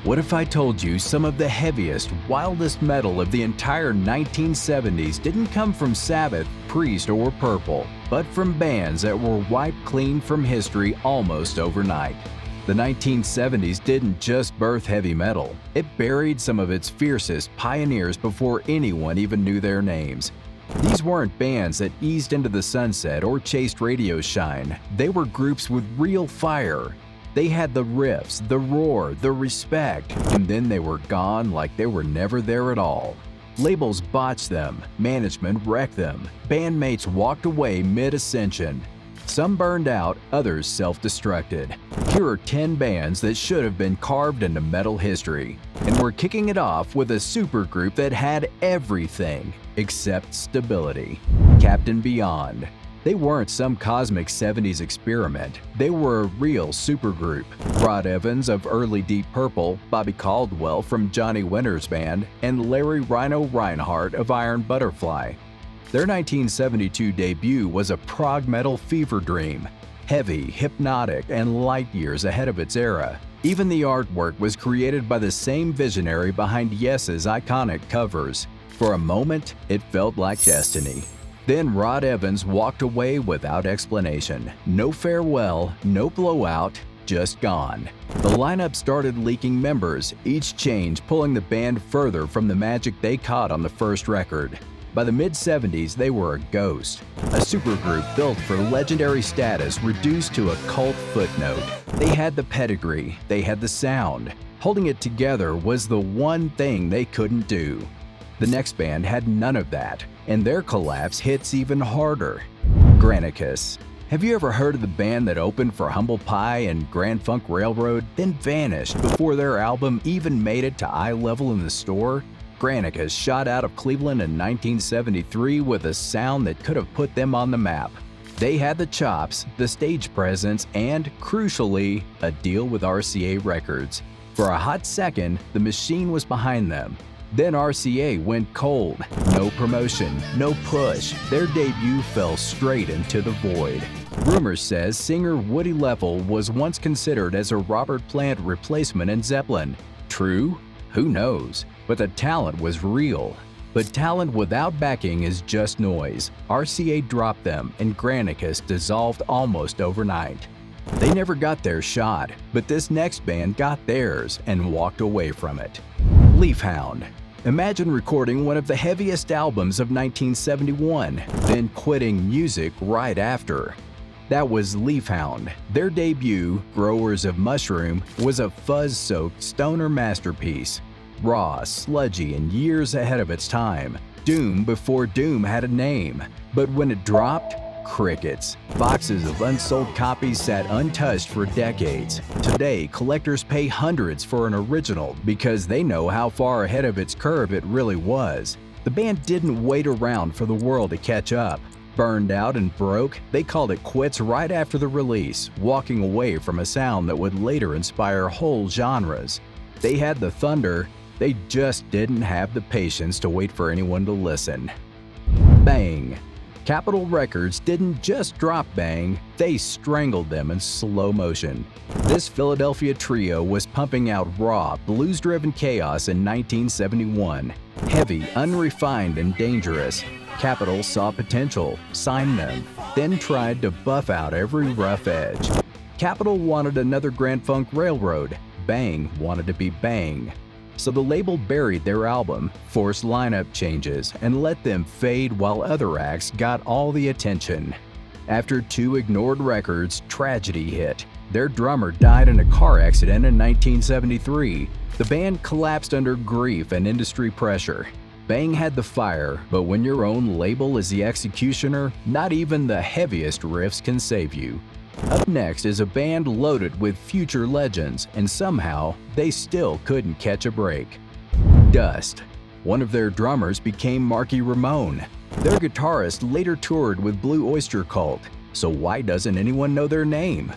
What if I told you some of the heaviest, wildest metal of the entire 1970s didn't come from Sabbath, Priest, or Purple, but from bands that were wiped clean from history almost overnight? The 1970s didn't just birth heavy metal, it buried some of its fiercest pioneers before anyone even knew their names. These weren't bands that eased into the sunset or chased radio shine, they were groups with real fire. They had the riffs, the roar, the respect, and then they were gone like they were never there at all. Labels botched them, management wrecked them, bandmates walked away mid-ascension. Some burned out, others self-destructed. Here are 10 bands that should have been carved into metal history. And we're kicking it off with a supergroup that had everything except stability. Captain Beyond. They weren't some cosmic 70s experiment, they were a real supergroup. Rod Evans of early Deep Purple, Bobby Caldwell from Johnny Winter's band, and Larry Rhino Reinhardt of Iron Butterfly. Their 1972 debut was a prog metal fever dream, heavy, hypnotic, and light years ahead of its era. Even the artwork was created by the same visionary behind Yes's iconic covers. For a moment, it felt like destiny. Then Rod Evans walked away without explanation. No farewell, no blowout, just gone. The lineup started leaking members, each change pulling the band further from the magic they caught on the first record. By the mid-70s, they were a ghost, a supergroup built for legendary status reduced to a cult footnote. They had the pedigree, they had the sound. Holding it together was the one thing they couldn't do. The next band had none of that, and their collapse hits even harder. Granicus. Have you ever heard of the band that opened for Humble Pie and Grand Funk Railroad, then vanished before their album even made it to eye level in the store? Granicus shot out of Cleveland in 1973 with a sound that could have put them on the map. They had the chops, the stage presence, and, crucially, a deal with RCA Records. For a hot second, the machine was behind them. Then RCA went cold. No promotion, no push. Their debut fell straight into the void. Rumors says singer Woody Leffel was once considered as a Robert Plant replacement in Zeppelin. True? Who knows? But the talent was real. But talent without backing is just noise. RCA dropped them, and Granicus dissolved almost overnight. They never got their shot, but this next band got theirs and walked away from it. Hound. Imagine recording one of the heaviest albums of 1971, then quitting music right after. That was Hound. Their debut, Growers of Mushroom, was a fuzz-soaked stoner masterpiece. Raw, sludgy, and years ahead of its time. Doom before Doom had a name. But when it dropped, crickets. Boxes of unsold copies sat untouched for decades. Today, collectors pay hundreds for an original because they know how far ahead of its curve it really was. The band didn't wait around for the world to catch up. Burned out and broke, they called it quits right after the release, walking away from a sound that would later inspire whole genres. They had the thunder, they just didn't have the patience to wait for anyone to listen. Bang. Capitol Records didn't just drop Bang, they strangled them in slow motion. This Philadelphia trio was pumping out raw, blues-driven chaos in 1971. Heavy, unrefined, and dangerous. Capitol saw potential, signed them, then tried to buff out every rough edge. Capitol wanted another Grand Funk Railroad. Bang wanted to be Bang. So the label buried their album, forced lineup changes, and let them fade while other acts got all the attention. After 2 ignored records, tragedy hit. Their drummer died in a car accident in 1973. The band collapsed under grief and industry pressure. Bang had the fire, but when your own label is the executioner, not even the heaviest riffs can save you. Up next is a band loaded with future legends, and somehow they still couldn't catch a break. Dust. One of their drummers became Marky Ramone. Their guitarist later toured with Blue Oyster Cult, so why doesn't anyone know their name?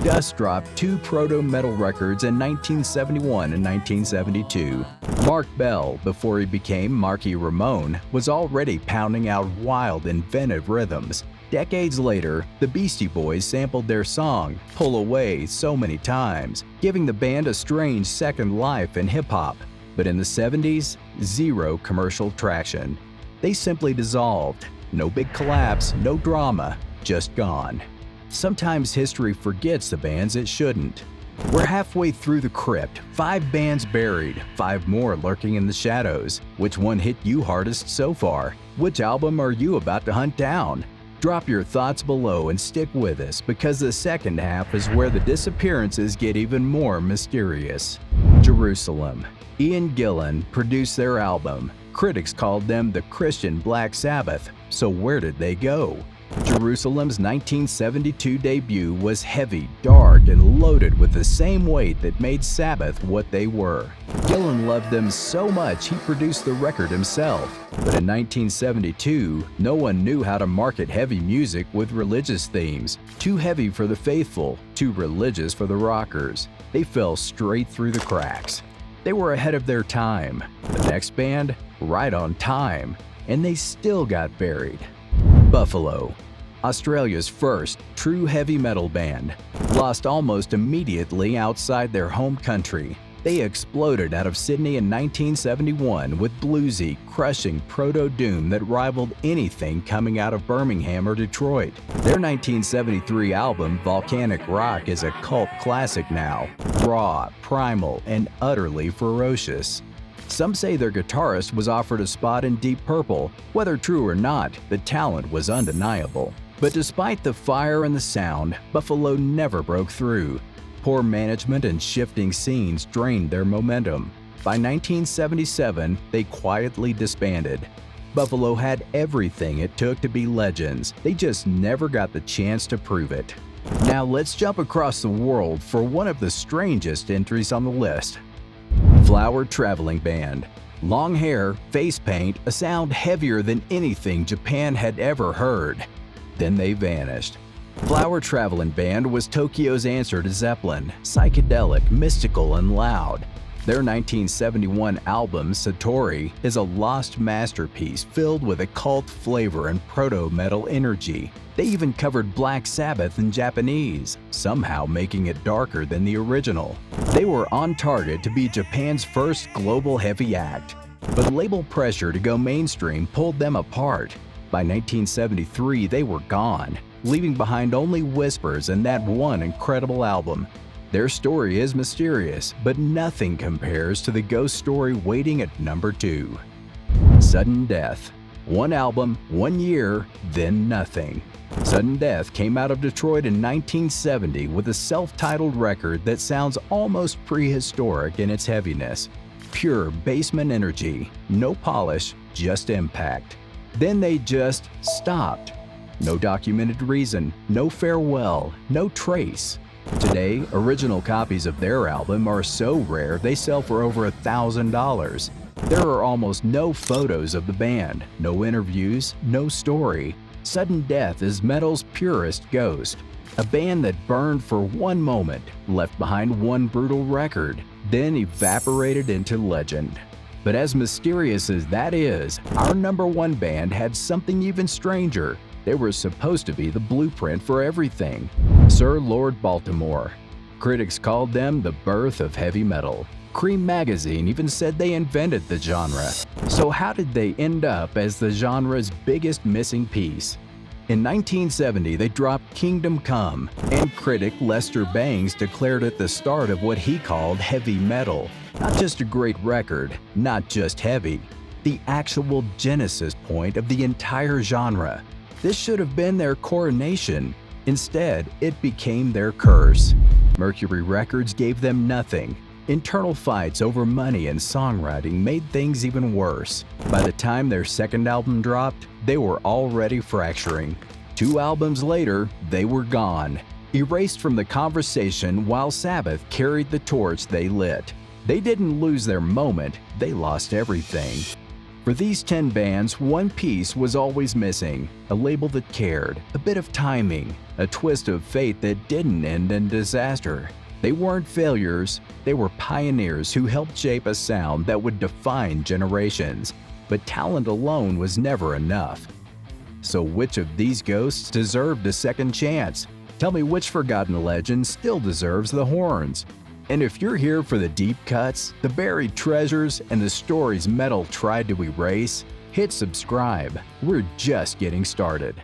Dust dropped 2 proto-metal records in 1971 and 1972. Mark Bell, before he became Marky Ramone, was already pounding out wild, inventive rhythms. Decades later, the Beastie Boys sampled their song, Pull Away, so many times, giving the band a strange second life in hip-hop. But in the 70s, zero commercial traction. They simply dissolved. No big collapse, no drama, just gone. Sometimes history forgets the bands it shouldn't. We're halfway through the crypt, 5 bands buried, 5 more lurking in the shadows. Which one hit you hardest so far? Which album are you about to hunt down? Drop your thoughts below and stick with us, because the second half is where the disappearances get even more mysterious. Jerusalem. Ian Gillan produced their album. Critics called them the Christian Black Sabbath. So where did they go? Jerusalem's 1972 debut was heavy, dark, and loaded with the same weight that made Sabbath what they were. Gillan loved them so much he produced the record himself. But in 1972, no one knew how to market heavy music with religious themes. Too heavy for the faithful, too religious for the rockers. They fell straight through the cracks. They were ahead of their time. The next band, right on time. And they still got buried. Buffalo. Australia's first true heavy metal band, lost almost immediately outside their home country. They exploded out of Sydney in 1971 with bluesy, crushing proto-doom that rivaled anything coming out of Birmingham or Detroit. Their 1973 album, Volcanic Rock, is a cult classic now, raw, primal, and utterly ferocious. Some say their guitarist was offered a spot in Deep Purple. Whether true or not, the talent was undeniable. But despite the fire and the sound, Buffalo never broke through. Poor management and shifting scenes drained their momentum. By 1977, they quietly disbanded. Buffalo had everything it took to be legends. They just never got the chance to prove it. Now let's jump across the world for one of the strangest entries on the list. Flower Travelling Band. Long hair, face paint, a sound heavier than anything Japan had ever heard. Then they vanished. Flower Travellin' Band was Tokyo's answer to Zeppelin, psychedelic, mystical, and loud. Their 1971 album, Satori, is a lost masterpiece filled with occult flavor and proto-metal energy. They even covered Black Sabbath in Japanese, somehow making it darker than the original. They were on target to be Japan's first global heavy act, but label pressure to go mainstream pulled them apart. By 1973, they were gone, leaving behind only whispers and that one incredible album. Their story is mysterious, but nothing compares to the ghost story waiting at number 2. Sudden Death. One album, 1 year, then nothing. Sudden Death came out of Detroit in 1970 with a self-titled record that sounds almost prehistoric in its heaviness. Pure basement energy, no polish, just impact. Then they just stopped. No documented reason, no farewell, no trace. Today, original copies of their album are so rare they sell for over $1,000. There are almost no photos of the band, no interviews, no story. Sudden Death is metal's purest ghost. A band that burned for one moment, left behind one brutal record, then evaporated into legend. But as mysterious as that is, our number 1 band had something even stranger. They were supposed to be the blueprint for everything. Sir Lord Baltimore. Critics called them the birth of heavy metal. Cream magazine even said they invented the genre. So how did they end up as the genre's biggest missing piece? In 1970, they dropped Kingdom Come, and critic Lester Bangs declared it the start of what he called heavy metal. Not just a great record, not just heavy, the actual genesis point of the entire genre. This should have been their coronation. Instead, it became their curse. Mercury Records gave them nothing. Internal fights over money and songwriting made things even worse. By the time their second album dropped, they were already fracturing. 2 albums later, they were gone, erased from the conversation while Sabbath carried the torch they lit. They didn't lose their moment, they lost everything. For these 10 bands, one piece was always missing: a label that cared, a bit of timing, a twist of fate that didn't end in disaster. They weren't failures, they were pioneers who helped shape a sound that would define generations. But talent alone was never enough. So which of these ghosts deserved a second chance? Tell me which forgotten legend still deserves the horns. And if you're here for the deep cuts, the buried treasures, and the stories metal tried to erase, hit subscribe. We're just getting started.